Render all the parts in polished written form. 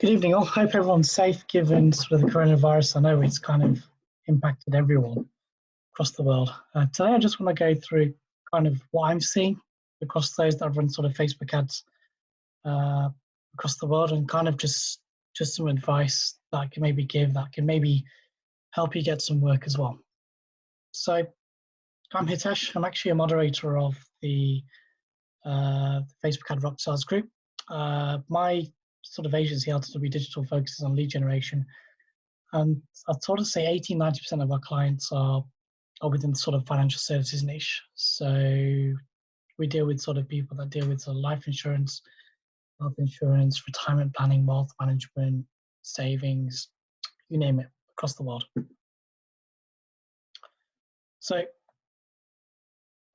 Good evening all. Hope everyone's safe given sort of the coronavirus. I know it's kind of impacted everyone across the world. Today I just want to go through kind of what I'm seeing across those that run sort of Facebook ads uh, across the world, and kind of just some advice that I can maybe give that can maybe help you get some work as well. So I'm Hitesh. I'm actually a moderator of the Facebook Ad Rockstars group. My sort of agency, LTW Digital, focuses on lead generation. And I'd sort of say 80-90% of our clients are within the sort of financial services niche. So we deal with sort of people that deal with sort of life insurance, health insurance, retirement planning, wealth management, savings, you name it, across the world. So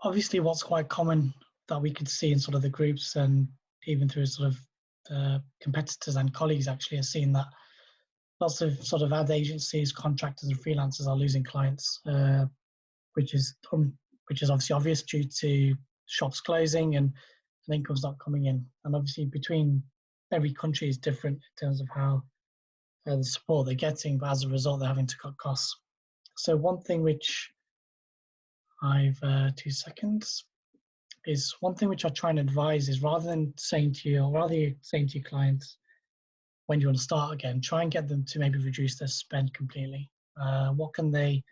obviously what's quite common that we could see in sort of the groups and even through sort of competitors and colleagues actually are seeing that lots of sort of ad agencies, contractors and freelancers are losing clients, which is obviously obvious due to shops closing and income's not coming in. And obviously between every country is different in terms of how the support they're getting, but as a result they're having to cut costs. So one thing which I've, 2 seconds, is one thing which I try and advise is rather than saying to your clients, when you want to start again, try and get them to maybe reduce their spend completely. What can they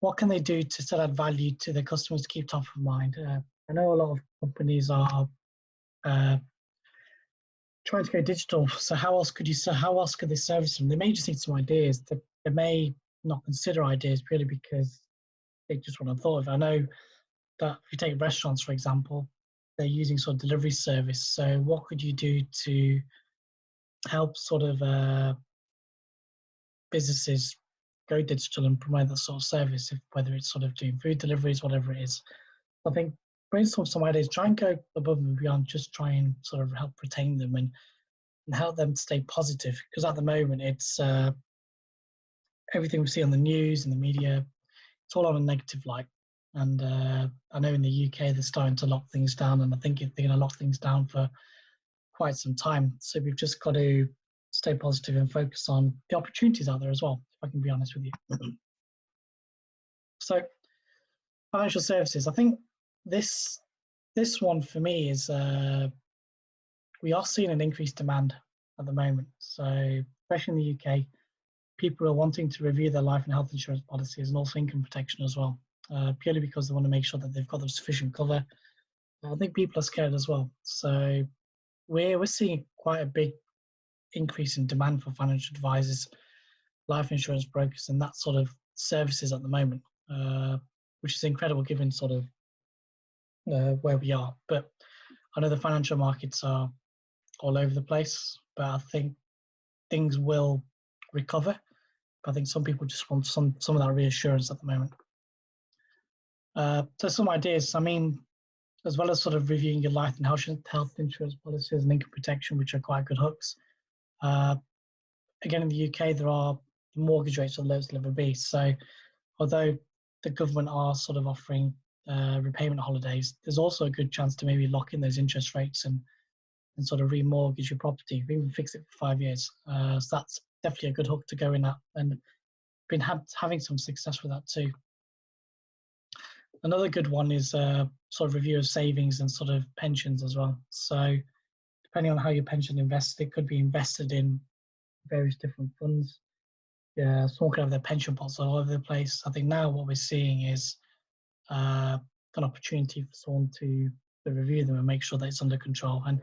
do to still add value to their customers to keep top of mind? I know a lot of companies are trying to go digital. So how else could they service them? They may just need some ideas. They may not consider ideas purely because they just want to thought of. I know that if you take restaurants, for example, they're using sort of delivery service. So what could you do to help sort of businesses go digital and promote that sort of service, whether it's sort of doing food deliveries, whatever it is? I think brainstorm some ideas, try and go above and beyond, just try and sort of help retain them and help them stay positive. Because at the moment, it's everything we see on the news and the media, it's all on a negative light. And I know in the UK, they're starting to lock things down, and I think they're going to lock things down for quite some time. So we've just got to stay positive and focus on the opportunities out there as well, if I can be honest with you. So financial services, I think this one for me is we are seeing an increased demand at the moment. So especially in the UK, people are wanting to review their life and health insurance policies and also income protection as well, purely because they want to make sure that they've got the sufficient cover. I think people are scared as well. So we're seeing quite a big increase in demand for financial advisors, life insurance brokers, and that sort of services at the moment, which is incredible given sort of where we are. But I know the financial markets are all over the place, but I think things will recover. But I think some people just want some of that reassurance at the moment. So some ideas, I mean, as well as sort of reviewing your life and health insurance policies and income protection, which are quite good hooks. Again, in the UK, there are mortgage rates are lowest they'll ever be. So although the government are sort of offering repayment holidays, there's also a good chance to maybe lock in those interest rates and sort of remortgage your property, even fix it for 5 years. So that's definitely a good hook to go in at, and been having some success with that too. Another good one is sort of review of savings and sort of pensions as well. So depending on how your pension invests, it could be invested in various different funds. Yeah, someone could have their pension pots all over the place. I think now what we're seeing is an opportunity for someone to review them and make sure that it's under control. And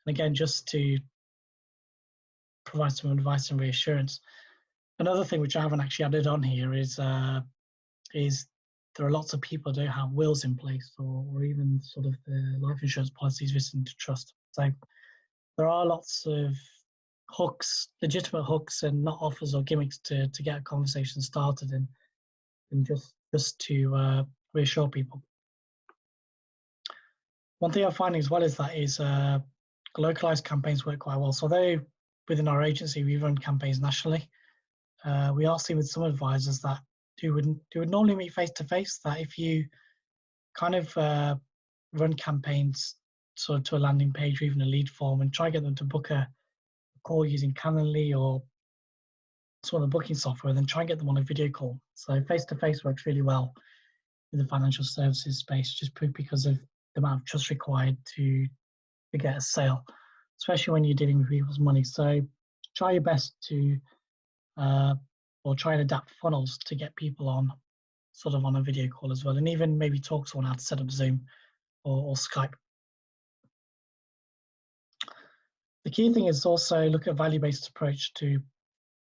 again, just to provide some advice and reassurance. Another thing which I haven't actually added on here is there are lots of people who don't have wills in place or even sort of the life insurance policies written to trust. So there are lots of hooks, legitimate hooks, and not offers or gimmicks to get a conversation started and just to reassure people. One thing I'm finding as well is localized campaigns work quite well. So although within our agency we run campaigns nationally, we are seeing with some advisors that who would normally meet face to face, that if you kind of run campaigns sort of to a landing page or even a lead form and try to get them to book a call using Calendly or some of the booking software, and then try and get them on a video call. So face-to-face works really well in the financial services space, just because of the amount of trust required to get a sale, especially when you're dealing with people's money. So try your best to, or try and adapt funnels to get people on sort of on a video call as well, and even maybe talk to someone how to set up Zoom or Skype. The key thing is also look at value-based approach to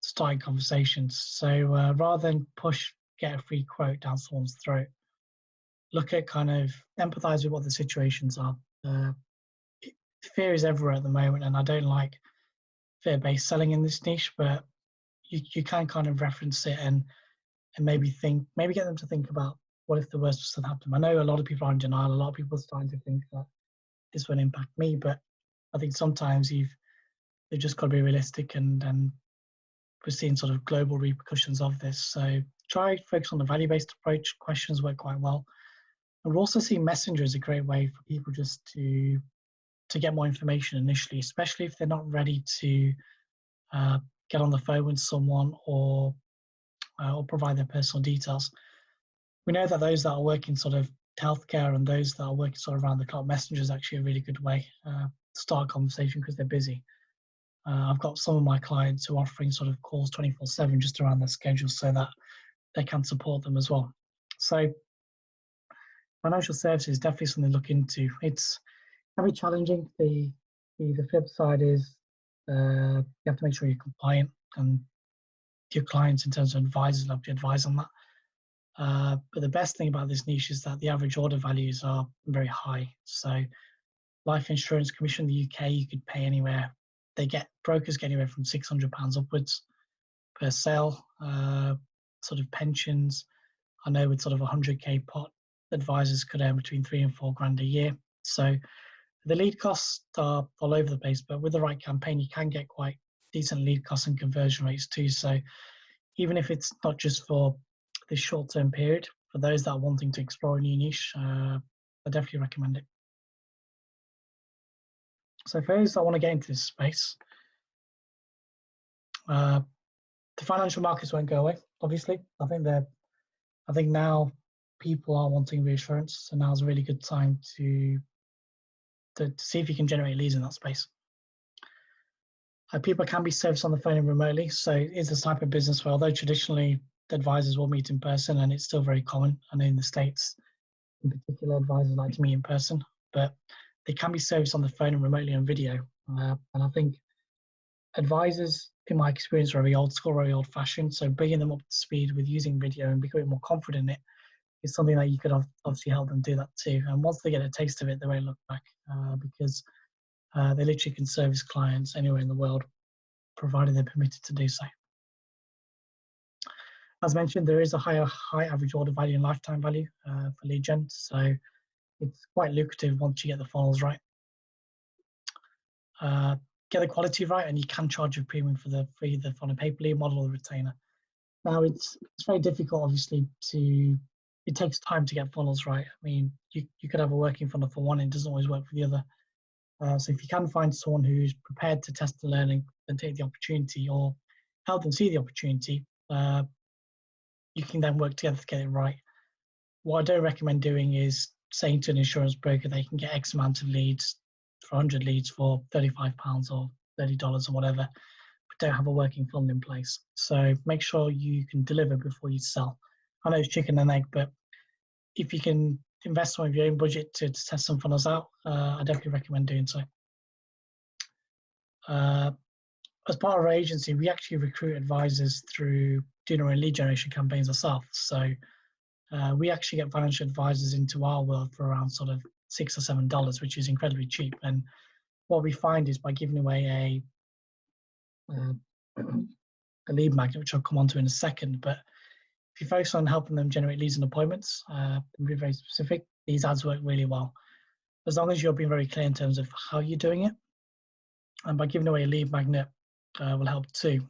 starting conversations. So rather than get a free quote down someone's throat, look at kind of empathize with what the situations are. Fear is everywhere at the moment, and I don't like fear-based selling in this niche, but you can kind of reference it and maybe get them to think about what if the worst was to happen. I know a lot of people are in denial. A lot of people are starting to think that this will impact me, but I think sometimes they've just got to be realistic, and we're seeing sort of global repercussions of this. So try focus on the value-based approach. Questions work quite well. And we're also seeing Messenger as a great way for people just to get more information initially, especially if they're not ready to get on the phone with someone or provide their personal details. We know that those that are working sort of healthcare and those that are working sort of around the clock, Messenger is actually a really good way to start a conversation because they're busy. I've got some of my clients who are offering sort of calls 24/7 just around their schedule so that they can support them as well. So financial services is definitely something to look into. It's can be challenging. The flip side is you have to make sure you're compliant and your clients in terms of advisors have to advise on that. But the best thing about this niche is that the average order values are very high. So life insurance commission in the UK, you could pay anywhere. Brokers get anywhere from £600 upwards per sale. Sort of pensions, I know with sort of 100k pot, advisors could earn between 3 and 4 grand a year. So the lead costs are all over the place, but with the right campaign, you can get quite decent lead costs and conversion rates too. So even if it's not just for this short-term period, for those that are wanting to explore a new niche, I definitely recommend it. So for those that want to get into this space, the financial markets won't go away, obviously. I think now people are wanting reassurance, so now's a really good time to see if you can generate leads in that space. People can be serviced on the phone and remotely, so it's a type of business where although traditionally the advisors will meet in person, and it's still very common, I know in the States in particular advisors like to meet in person, but they can be serviced on the phone and remotely on video. And I think advisors, in my experience, are very old school, very old fashioned, so bringing them up to speed with using video and becoming more confident in it is something that you could obviously help them do that too. And once they get a taste of it, they won't look back because they literally can service clients anywhere in the world, provided they're permitted to do so. As mentioned, there is a high average order value and lifetime value for lead gen, so it's quite lucrative once you get the funnels right. Get the quality right, and you can charge a premium for either on a pay-per lead model or retainer. Now it's very difficult, obviously, it takes time to get funnels right. I mean, you could have a working funnel for one, and it doesn't always work for the other. So if you can find someone who's prepared to test the learning and take the opportunity, or help them see the opportunity, you can then work together to get it right. What I don't recommend doing is saying to an insurance broker they can get X amount of leads for 100 leads for £35 or $30 or whatever, but don't have a working funnel in place. So make sure you can deliver before you sell. I know it's chicken and egg, but if you can invest some of your own budget to test some funnels out, I definitely recommend doing so. As part of our agency, we actually recruit advisors through doing our own lead generation campaigns ourselves. So we actually get financial advisors into our world for around sort of $6 or $7, which is incredibly cheap. And what we find is by giving away a lead magnet, which I'll come on to in a second, but if you focus on helping them generate leads and appointments, and be very specific, these ads work really well. As long as you're being very clear in terms of how you're doing it, and by giving away a lead magnet will help too.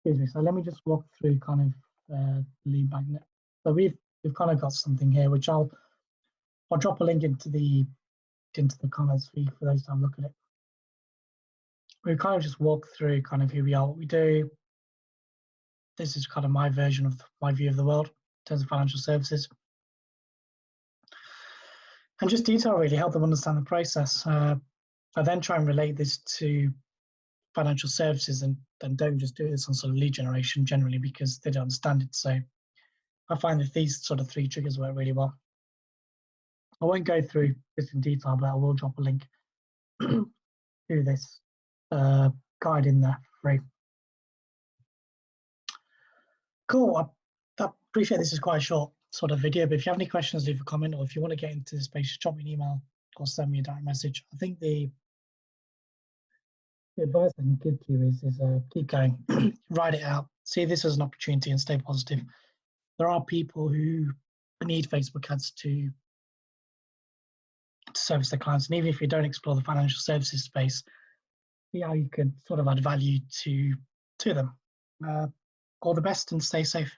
Excuse me, so let me just walk through kind of lead magnet. So we've we've kind of got something here, which I'll drop a link into the comments for those to have a look at it. We kind of just walk through kind of who we are, what we do. This is kind of my version of my view of the world in terms of financial services. And just detail, really, help them understand the process. I then try and relate this to financial services and don't just do this on sort of lead generation generally because they don't understand it. So I find that these sort of 3 triggers work really well. I won't go through this in detail, but I will drop a link to this guide in there for free. Cool. I appreciate this is quite a short sort of video, but if you have any questions, leave a comment, or if you want to get into this space, just drop me an email or send me a direct message. I think the advice I can give to you is keep going, write it out, see this as an opportunity and stay positive. There are people who need Facebook ads to service their clients, and even if you don't explore the financial services space, see how you could sort of add value to them. All the best and stay safe.